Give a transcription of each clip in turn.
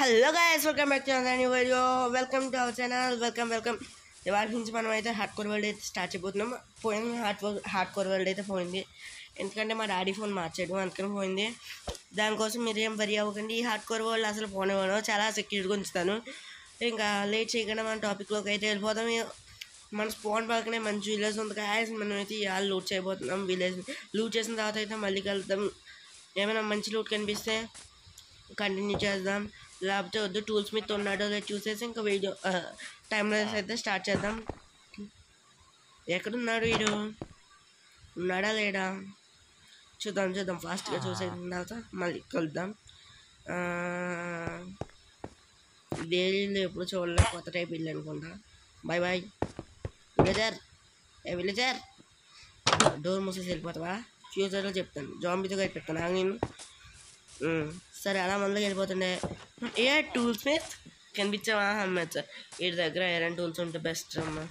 Hello guys, welcome back to another new video. Welcome to our channel. Welcome. ఇవాళ నుంచి మనం అయితే hard core world అయితే start చేయబోతున్నాం. పోయింది హార్డ్ కోర్ వరల్డ్ అయితే పోయింది, ఎందుకంటే మా డాడీ ఫోన్ మార్చాడు, అందుకని పోయింది. దానికోసం మీరు ఏం వరి అవ్వకండి. ఈ హార్డ్ కోర్ వరల్డ్ అసలు పోనివ్వను, చాలా సెక్యూర్గా ఉంచుతాను. ఇంకా లేట్ చేయకుండా మన టాపిక్లోకి అయితే వెళ్ళిపోతాం. మన స్పాన్ పక్కనే మంచి విలేజ్ ఉంది గైస్. మనం అయితే ఇవాళ లూట్ చేయబోతున్నాం. విలేజ్ లూట్ చేసిన తర్వాత అయితే మళ్ళీ కలుద్దాం. ఏమైనా మంచి లూట్ కనిపిస్తే కంటిన్యూ చేద్దాం, లేకపోతే వద్దు. టూల్స్ మీద ఉన్నాడో లేదో చూసేసి ఇంకా వీడియో టైం లైన్స్ అయితే స్టార్ట్ చేద్దాం. ఎక్కడున్నాడు వీడు? ఉన్నాడా లేడా చూద్దాం ఫాస్ట్గా చూసేసిన తర్వాత మళ్ళీ కలుద్దాం. డైలీలో ఎప్పుడు చూడలే, కొత్త టైప్ ఇల్లు అనుకుంటా. Bye villager. విలేజర్, డోర్ మూసేసి వెళ్ళిపోతావా? ఫ్యూచర్లో చెప్తాను, జాంబీతో కట్టిపెట్టాను నేను. సరే, అలా మనలోకి వెళ్ళిపోతుండే. ఏ టూల్స్ మీద కనిపించావా? అమ్మచ్చ, వీటి దగ్గర ఐరన్ టూల్స్ ఉంటే బెస్ట్ అమ్మ.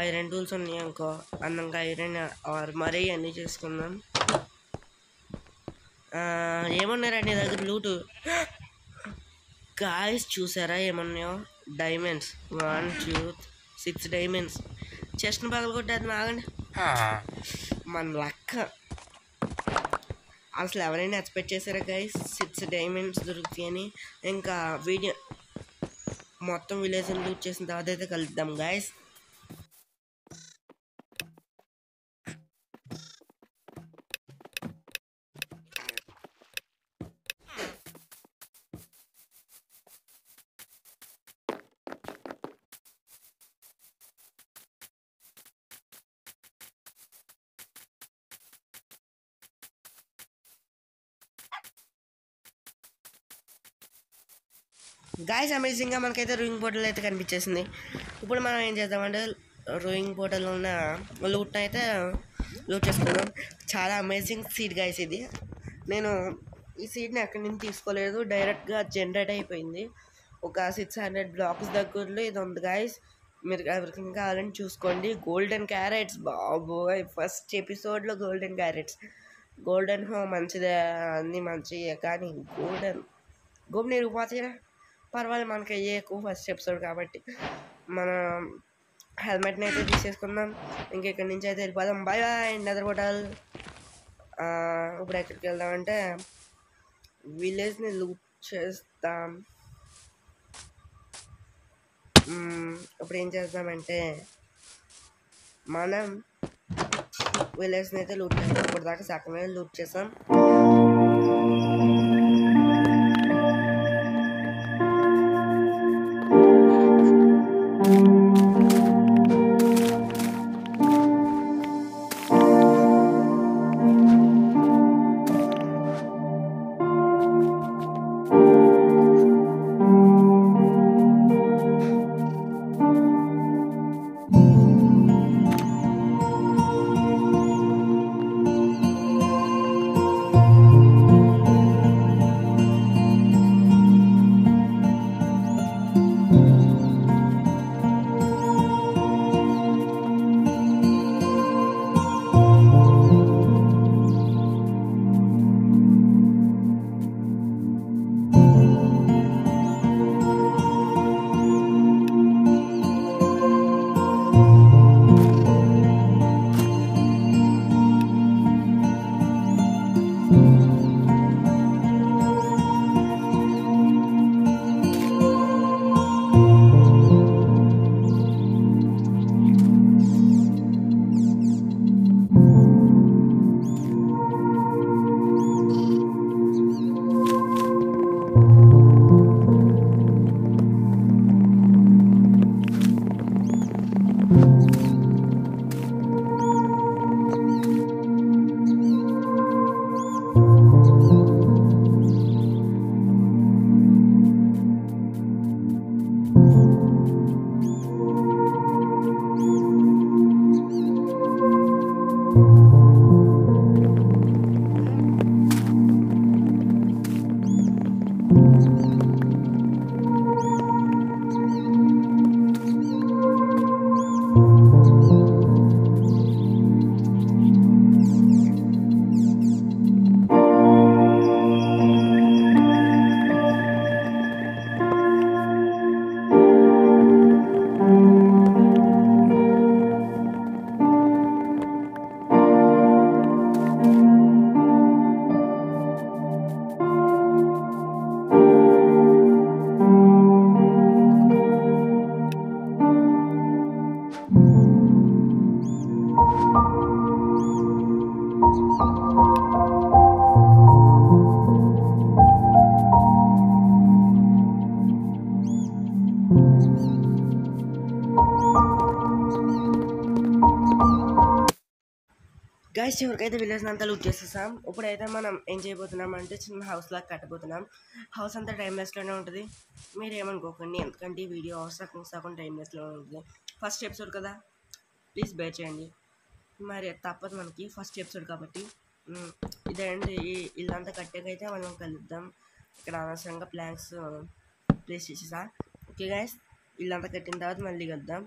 ఐరన్ టూల్స్ ఉన్నాయి అనుకో, అందంగా ఐరన్ ఆర్ మరీ అన్నీ చేసుకుందాం. ఏమన్నారా నీ దగ్గర లూటు? గాయస్ చూసారా ఏమన్నాయో? Diamonds 1 2 6 diamonds. చెస్ట్ని పగల కొట్టేది ఆగండి. మన లక్క అసలు ఎవరైనా ఎక్స్పెక్ట్ చేశారా గైస్ 6 డైమండ్స్ దొరుకుతాయని? ఇంకా వీడియో మొత్తం విలేజ్ లూట్ చేసిన తర్వాత అయితే కలుద్దాం గైస్. గాయస్, అమేజింగ్గా మనకైతే రోయింగ్ పోర్టల్ అయితే కనిపించేసింది. ఇప్పుడు మనం ఏం చేద్దామంటే రోయింగ్ పోర్టల్లో ఉన్న లూట్ని అయితే లూట్ చేసుకుందాం. చాలా అమేజింగ్ సీడ్ గాయస్ ఇది. నేను ఈ సీడ్ని ఎక్కడి నుంచి తీసుకోలేదు, డైరెక్ట్గా జనరేట్ అయిపోయింది. ఒక 600 బ్లాక్స్ దగ్గరలో ఇది ఉంది గాయస్. మీరు ఎవరికైనా కావాలని చూసుకోండి. గోల్డెన్ క్యారెట్స్, బాబోయ్, ఫస్ట్ ఎపిసోడ్లో గోల్డెన్ మంచిదే, అన్నీ మంచియే, కానీ గోల్డెన్ పోతాయిరా. పర్వాలేదు, మనకి అయ్యే ఎక్కువ ఫస్ట్ ఎపిసోడ్ కాబట్టి. మన హెల్మెట్ని అయితే తీసేసుకుందాం. ఇంకెక్కడి నుంచి అయితే వెళ్ళిపోదాం. By nether portal. ఇప్పుడు ఎక్కడికి వెళ్దామంటే విలేజ్ని లూట్ చేస్తాం. ఇప్పుడు ఏం చేద్దామంటే మనం విలేజ్ని అయితే లూట్ చేస్తాం. ఇప్పటిదాకా సగమే లూట్ చేసాం. గాయస్ చివరికైతే విలేజ్ అంతా లూట్ చేసేసాం. ఇప్పుడైతే మనం ఏం చేయబోతున్నాం అంటే చిన్న హౌస్ లాగా కట్టబోతున్నాం. హౌస్ అంతా టైమ్లెస్లోనే ఉంటుంది, మీరు ఏమనుకోకండి, ఎందుకంటే ఈ వీడియో సగం టైమ్లెస్లో ఉంటుంది. ఫస్ట్ ఎపిసోడ్ కదా, ప్లీజ్ బేర్ చేయండి. మరి తప్పదు మనకి, ఫస్ట్ ఎపిసోడ్ కాబట్టి. ఇదేంటి ఇల్లంతా కట్టాకైతే మనం కలుద్దాం. ఇక్కడ అనవసరంగా ప్లాంక్స్ ప్లేస్ చేసేసా. ఓకే గైస్, ఇల్లంతా కట్టిన తర్వాత మళ్ళీ కలుద్దాం.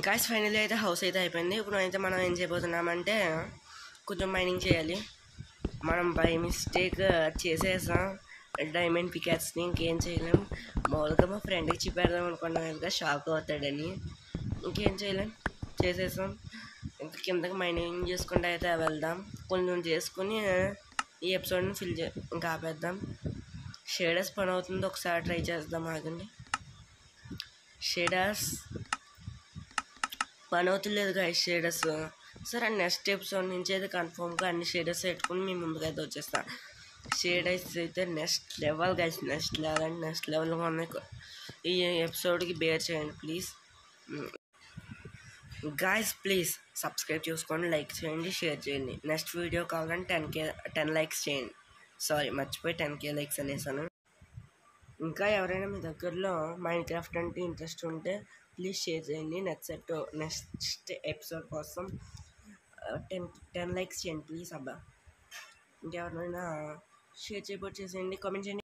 గాయ్స్ ఫైనల్లీ అయితే హౌస్ అయితే అయిపోయింది. ఇప్పుడు అయితే మనం ఏం చేయబోతున్నామంటే కొంచెం మైనింగ్ చేయాలి. మనం బై మిస్టేక్ చేసేసాం డైమండ్ పికాక్స్ని, ఇంకేం చేయలేం. మామూలుగా మా ఫ్రెండ్కి చెప్పేద్దాం అనుకున్నాం కనుక షాక్ అవుతాడని ఇంకేం చేయలేం, చేసేసాం. ఇంకా కిందకి మైనింగ్ చేసుకుంటే అయితే వెళ్దాం. కొంచెం చేసుకుని ఈ ఎపిసోడ్ని ఇంకా ఆపేద్దాం. షేడర్స్ పని అవుతుంది, ఒకసారి ట్రై చేద్దాం. ఆగండి, షేడర్స్ పని అవుతులేదు గాయస్. షేడర్స్ సరే నెక్స్ట్ ఎపిసోడ్ నుంచి అయితే కన్ఫర్మ్గా అన్ని షేడర్స్ పెట్టుకుని మీ ముందుకు అయితే వచ్చేస్తాను. షేడర్స్ అయితే next level guys, next level అంటే నెక్స్ట్ లెవెల్గా ఉన్నాయి. ఈ ఎపిసోడ్కి బేర్ చేయండి ప్లీజ్. గాయస్ ప్లీజ్ సబ్స్క్రైబ్ చేసుకోండి, లైక్ చేయండి, షేర్ చేయండి. నెక్స్ట్ వీడియో కావాలంటే 10 లైక్స్ చేయండి. సారీ మర్చిపోయి 10K లైక్స్ అనేసాను. ఇంకా ఎవరైనా మీ దగ్గరలో మైండ్ క్రాఫ్ట్ అంటే ఇంట్రెస్ట్ ఉంటే ప్లీజ్ షేర్ చేయండి. నెక్స్ట్ ఎపిసోడ్ కోసం 10 లైక్స్ చేయండి ప్లీజ్. అబ్బా ఇంకెవరైనా షేర్ చేసేయండి, కామెంట్ చేయండి.